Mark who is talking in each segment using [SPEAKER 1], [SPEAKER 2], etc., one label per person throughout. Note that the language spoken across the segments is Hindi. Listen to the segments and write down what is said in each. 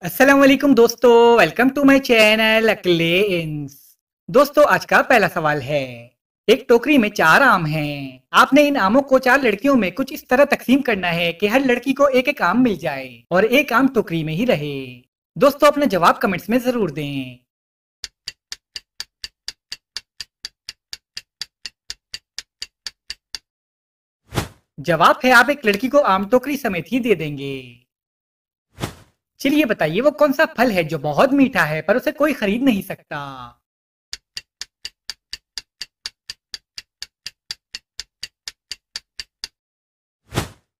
[SPEAKER 1] अस्सलाम वालेकुम दोस्तों, वेलकम टू माय चैनल अकले इंस। दोस्तों आज का पहला सवाल है। एक टोकरी में 4 आम हैं। आपने इन आमों को 4 लड़कियों में कुछ इस तरह तकसीम करना है कि हर लड़की को एक एक आम मिल जाए और एक आम टोकरी में ही रहे। दोस्तों अपना जवाब कमेंट्स में जरूर दें। जवाब है आप एक लड़की को आम टोकरी समेत ही दे देंगे। चलिए बताइए वो कौन सा फल है जो बहुत मीठा है पर उसे कोई खरीद नहीं सकता।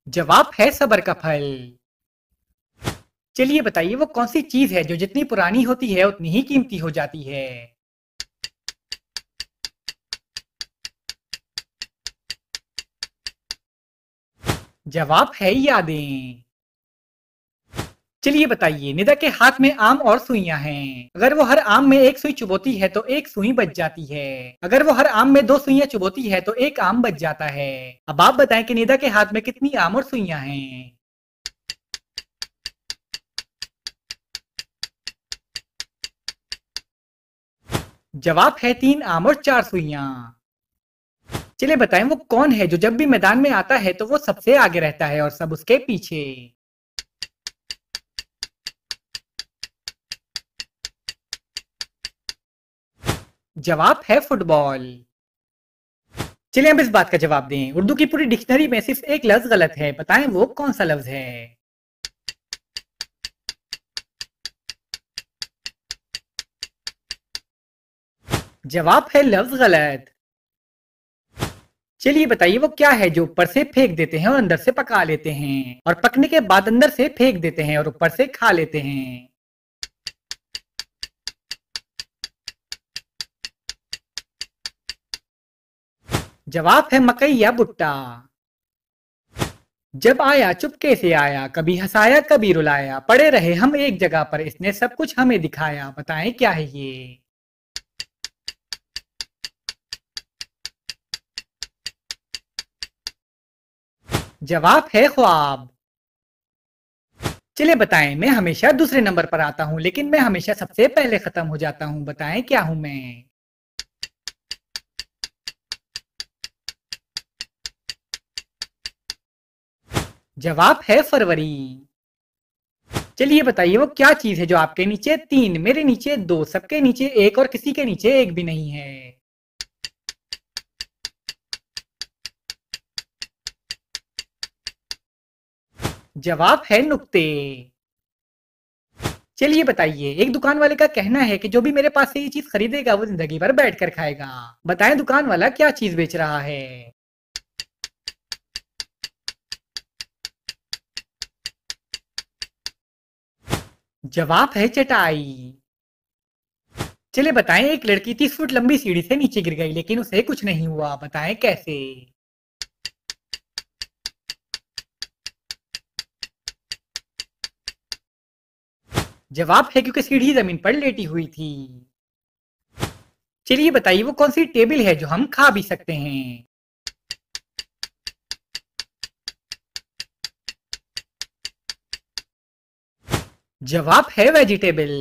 [SPEAKER 1] जवाब है सबर का फल। चलिए बताइए वो कौन सी चीज है जो जितनी पुरानी होती है उतनी ही कीमती हो जाती है। जवाब है यादें। चलिए बताइए निदा के हाथ में आम और सुइयां हैं। अगर वो हर आम में एक सुई चुभोती है तो एक सुई बच जाती है। अगर वो हर आम में 2 सुइयां चुभोती है तो एक आम बच जाता है। अब आप बताएं कि निदा के हाथ में कितनी आम और सुइयां हैं। जवाब है 3 आम और 4 सुइयां। चलिए बताएं वो कौन है जो जब भी मैदान में आता है तो वो सबसे आगे रहता है और सब उसके पीछे। जवाब है फुटबॉल। चलिए अब इस बात का जवाब दें। उर्दू की पूरी डिक्शनरी में सिर्फ एक लफ्ज गलत है, बताएं वो कौन सा लफ्ज है। जवाब है लफ्ज गलत। चलिए बताइए वो क्या है जो ऊपर से फेंक देते हैं और अंदर से पका लेते हैं और पकने के बाद अंदर से फेंक देते हैं और ऊपर से खा लेते हैं। जवाब है मकई या भुट्टा। जब आया चुपके से आया, कभी हंसाया कभी रुलाया, पड़े रहे हम एक जगह पर, इसने सब कुछ हमें दिखाया, बताएं क्या है ये। जवाब है ख्वाब। चलिए बताएं मैं हमेशा दूसरे नंबर पर आता हूं लेकिन मैं हमेशा सबसे पहले खत्म हो जाता हूं, बताएं क्या हूं मैं। जवाब है फरवरी। चलिए बताइए वो क्या चीज है जो आपके नीचे 3, मेरे नीचे 2, सबके नीचे 1 और किसी के नीचे 1 भी नहीं है। जवाब है नुक्ते। चलिए बताइए एक दुकान वाले का कहना है कि जो भी मेरे पास से ये चीज खरीदेगा वो जिंदगी भर बैठ कर खाएगा। बताएं दुकान वाला क्या चीज बेच रहा है। जवाब है चटाई। चलिए बताएं एक लड़की 30 फुट लंबी सीढ़ी से नीचे गिर गई लेकिन उसे कुछ नहीं हुआ, बताएं कैसे। जवाब है क्योंकि सीढ़ी जमीन पर लेटी हुई थी। चलिए बताइए वो कौन सी टेबल है जो हम खा भी सकते हैं। जवाब है वेजिटेबल।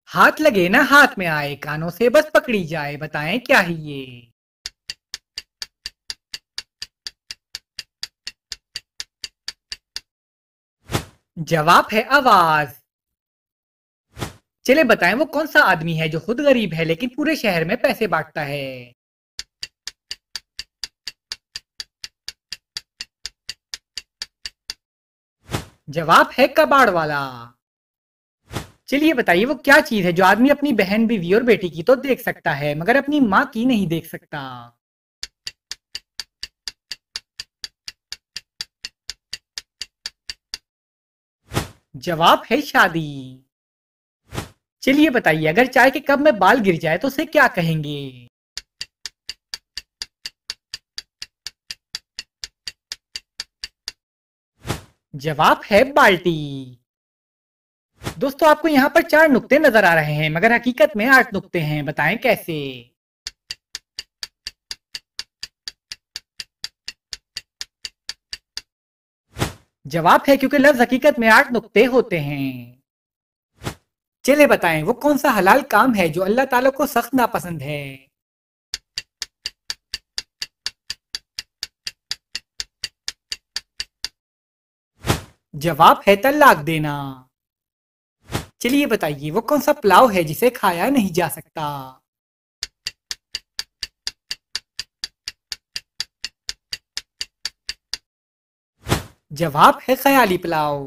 [SPEAKER 1] हाथ लगे ना हाथ में आए, कानों से बस पकड़ी जाए, बताएं क्या है ये। जवाब है आवाज। चलिए बताएं वो कौन सा आदमी है जो खुद गरीब है लेकिन पूरे शहर में पैसे बांटता है। जवाब है कबाड़ वाला। चलिए बताइए वो क्या चीज है जो आदमी अपनी बहन बीवी और बेटी की तो देख सकता है मगर अपनी माँ की नहीं देख सकता। जवाब है शादी। चलिए बताइए अगर चाय के कप में बाल गिर जाए तो उसे क्या कहेंगे। जवाब है बाल्टी। दोस्तों आपको यहाँ पर 4 नुक्ते नजर आ रहे हैं मगर हकीकत में 8 नुक्ते हैं, बताएं कैसे। जवाब है क्योंकि लफ्ज हकीकत में 8 नुक्ते होते हैं। चलिए बताएं वो कौन सा हलाल काम है जो अल्लाह ताला को सख्त नापसंद है। जवाब है तलाक देना। चलिए बताइए वो कौन सा पुलाव है जिसे खाया नहीं जा सकता। जवाब है ख्याली पुलाव।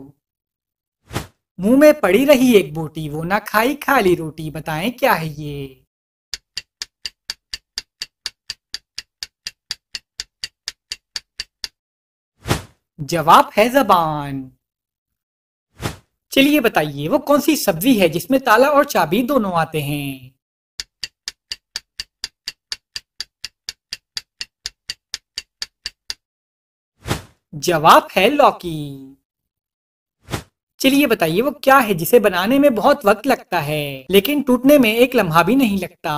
[SPEAKER 1] मुंह में पड़ी रही एक बोटी वो ना खाई खाली रोटी, बताएं क्या है ये। जवाब है जबान। चलिए बताइए वो कौन सी सब्जी है जिसमें ताला और चाबी दोनों आते हैं। जवाब है लौकी। चलिए बताइए वो क्या है जिसे बनाने में बहुत वक्त लगता है लेकिन टूटने में एक लम्हा भी नहीं लगता।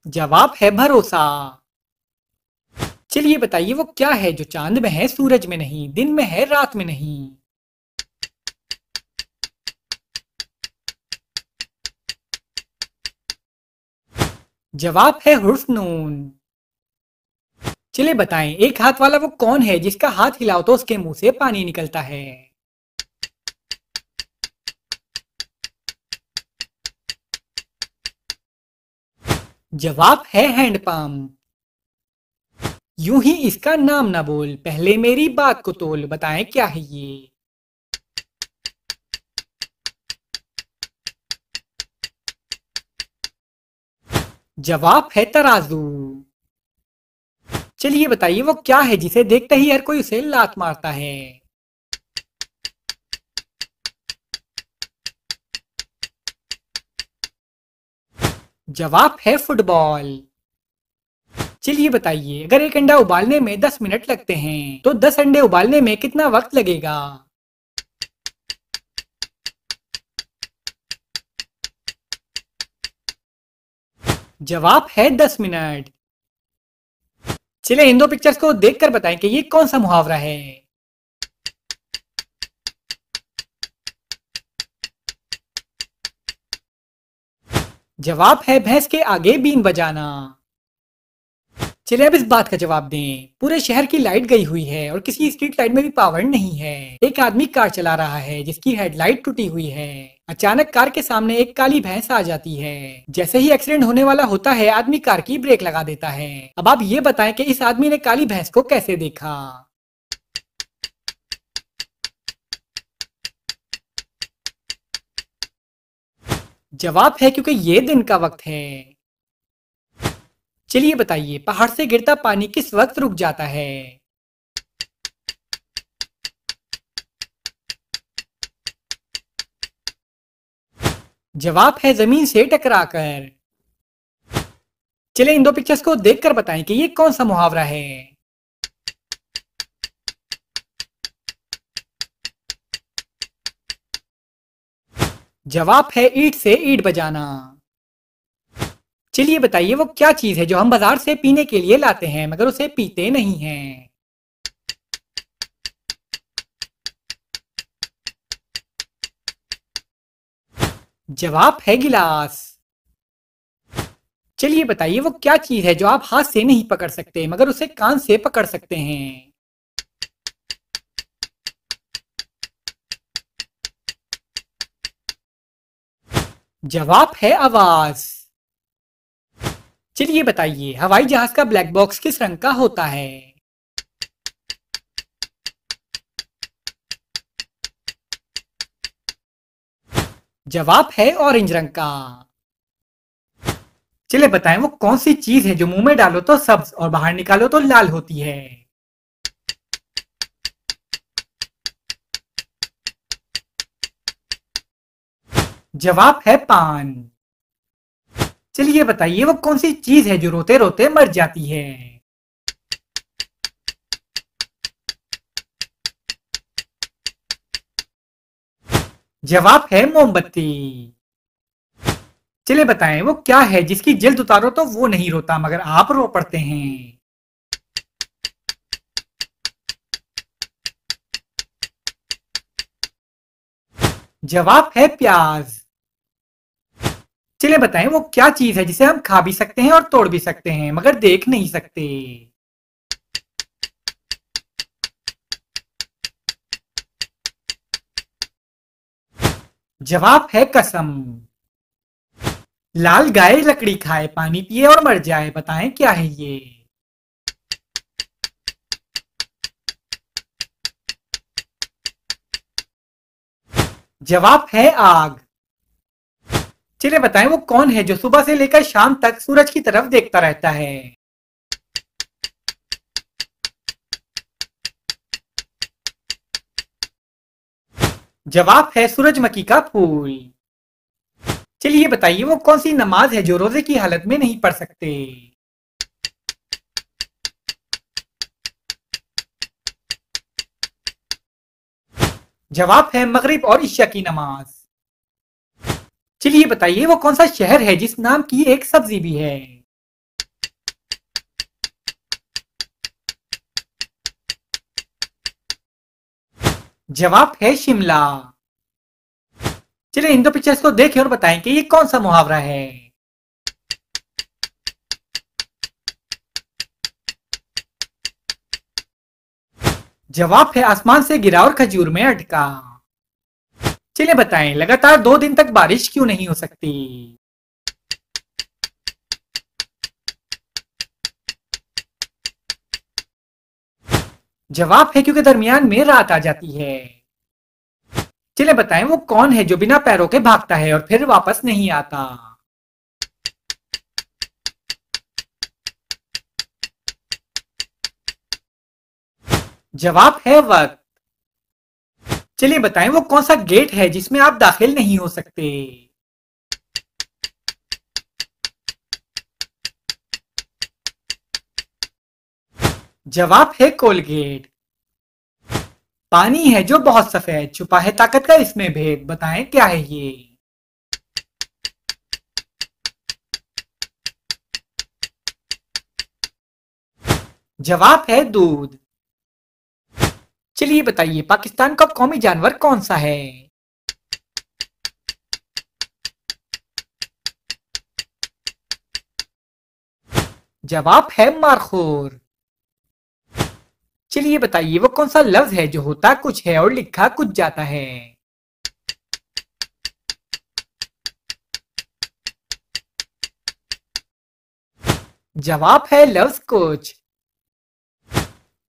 [SPEAKER 1] जवाब है भरोसा। चलिए बताइए वो क्या है जो चांद में है सूरज में नहीं, दिन में है रात में नहीं। जवाब है हुर्फ नून। चलिए बताएं एक हाथ वाला वो कौन है जिसका हाथ हिलाओ तो उसके मुंह से पानी निकलता है। जवाब है हैंडपंप। यूं ही इसका नाम ना बोल पहले मेरी बात को तोल, बताएं क्या है ये। जवाब है तराजू। चलिए बताइए वो क्या है जिसे देखते ही हर कोई उसे लात मारता है। जवाब है फुटबॉल। चलिए बताइए अगर एक अंडा उबालने में 10 मिनट लगते हैं तो 10 अंडे उबालने में कितना वक्त लगेगा। जवाब है 10 मिनट। चलिए इन दो पिक्चर्स को देखकर बताएं कि ये कौन सा मुहावरा है। जवाब है भैंस के आगे बीन बजाना। चलिए अब इस बात का जवाब दें। पूरे शहर की लाइट गई हुई है और किसी स्ट्रीट लाइट में भी पावर नहीं है। एक आदमी कार चला रहा है जिसकी हेडलाइट टूटी हुई है। अचानक कार के सामने एक काली भैंस आ जाती है। जैसे ही एक्सीडेंट होने वाला होता है आदमी कार की ब्रेक लगा देता है। अब आप ये बताएं कि इस आदमी ने काली भैंस को कैसे देखा। जवाब है क्योंकि ये दिन का वक्त है। चलिए बताइए पहाड़ से गिरता पानी किस वक्त रुक जाता है। जवाब है जमीन से टकराकर। चलिए इन दो पिक्चर्स को देखकर बताएं कि ये कौन सा मुहावरा है। जवाब है ईंट से ईंट बजाना। चलिए बताइए वो क्या चीज है जो हम बाजार से पीने के लिए लाते हैं मगर उसे पीते नहीं हैं। जवाब है गिलास। चलिए बताइए वो क्या चीज है जो आप हाथ से नहीं पकड़ सकते मगर उसे कान से पकड़ सकते हैं। जवाब है आवाज। चलिए बताइए हवाई जहाज का ब्लैक बॉक्स किस रंग का होता है। जवाब है ऑरेंज रंग का। चलिए बताएं वो कौन सी चीज है जो मुंह में डालो तो सब्ज और बाहर निकालो तो लाल होती है। जवाब है पान। चलिए बताइए वो कौन सी चीज है जो रोते रोते मर जाती है। जवाब है मोमबत्ती। चलिए बताएं वो क्या है जिसकी जल्द उतारो तो वो नहीं रोता मगर आप रो पड़ते हैं। जवाब है प्याज। चलिए बताएं वो क्या चीज है जिसे हम खा भी सकते हैं और तोड़ भी सकते हैं मगर देख नहीं सकते। जवाब है कसम। लाल गाय लकड़ी खाए पानी पिए और मर जाए, बताएं क्या है ये। जवाब है आग। चलिए बताएं वो कौन है जो सुबह से लेकर शाम तक सूरज की तरफ देखता रहता है। जवाब है सूरजमुखी का फूल। चलिए बताइए वो कौन सी नमाज है जो रोजे की हालत में नहीं पढ़ सकते। जवाब है मगरिब और इशा की नमाज। चलिए बताइए वो कौन सा शहर है जिस नाम की एक सब्जी भी है। जवाब है शिमला। चलिए इन दो पिक्चर्स को देखें और बताएं कि ये कौन सा मुहावरा है। जवाब है आसमान से गिरा और खजूर में अटका। चलिए बताएं लगातार 2 दिन तक बारिश क्यों नहीं हो सकती। जवाब है क्योंकि दरमियान में रात आ जाती है। चलिए बताएं वो कौन है जो बिना पैरों के भागता है और फिर वापस नहीं आता। जवाब है वक्त। चलिए बताएं वो कौन सा गेट है जिसमें आप दाखिल नहीं हो सकते। जवाब है कोलगेट। पानी है जो बहुत सफेद, छुपा है ताकत का इसमें भेद, बताएं क्या है ये। जवाब है दूध। चलिए बताइए पाकिस्तान का कौमी जानवर कौन सा है। जवाब है मारखोर। चलिए बताइए वो कौन सा लफ्ज है जो होता कुछ है और लिखा कुछ जाता है। जवाब है लफ्ज कुछ।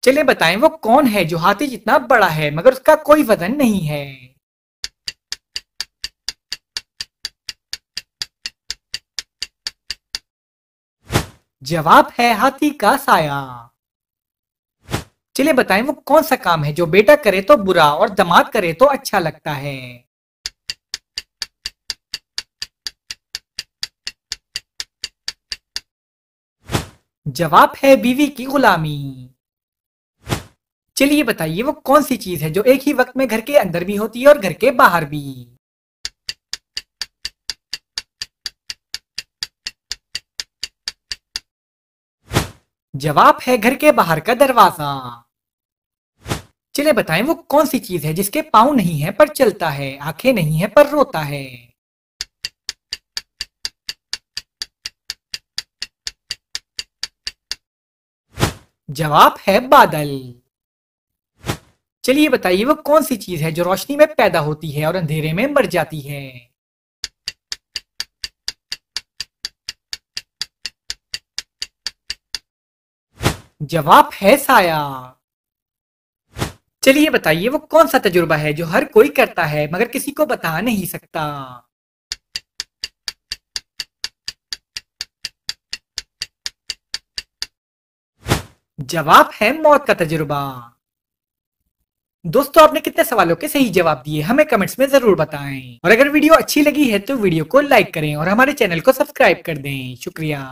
[SPEAKER 1] चलिए बताएं वो कौन है जो हाथी जितना बड़ा है मगर उसका कोई वजन नहीं है। जवाब है हाथी का साया। चलिए बताएं वो कौन सा काम है जो बेटा करे तो बुरा और दामाद करे तो अच्छा लगता है। जवाब है बीवी की गुलामी। चलिए बताइए वो कौन सी चीज है जो एक ही वक्त में घर के अंदर भी होती है और घर के बाहर भी। जवाब है घर के बाहर का दरवाजा। चलिए बताएं वो कौन सी चीज है जिसके पांव नहीं है पर चलता है, आंखें नहीं है पर रोता है। जवाब है बादल। चलिए बताइए वो कौन सी चीज है जो रोशनी में पैदा होती है और अंधेरे में मर जाती है। जवाब है साया। चलिए बताइए वो कौन सा तजुर्बा है जो हर कोई करता है मगर किसी को बता नहीं सकता। जवाब है मौत का तजुर्बा। दोस्तों आपने कितने सवालों के सही जवाब दिए हमें कमेंट्स में जरूर बताएं और अगर वीडियो अच्छी लगी है तो वीडियो को लाइक करें और हमारे चैनल को सब्सक्राइब कर दें। शुक्रिया।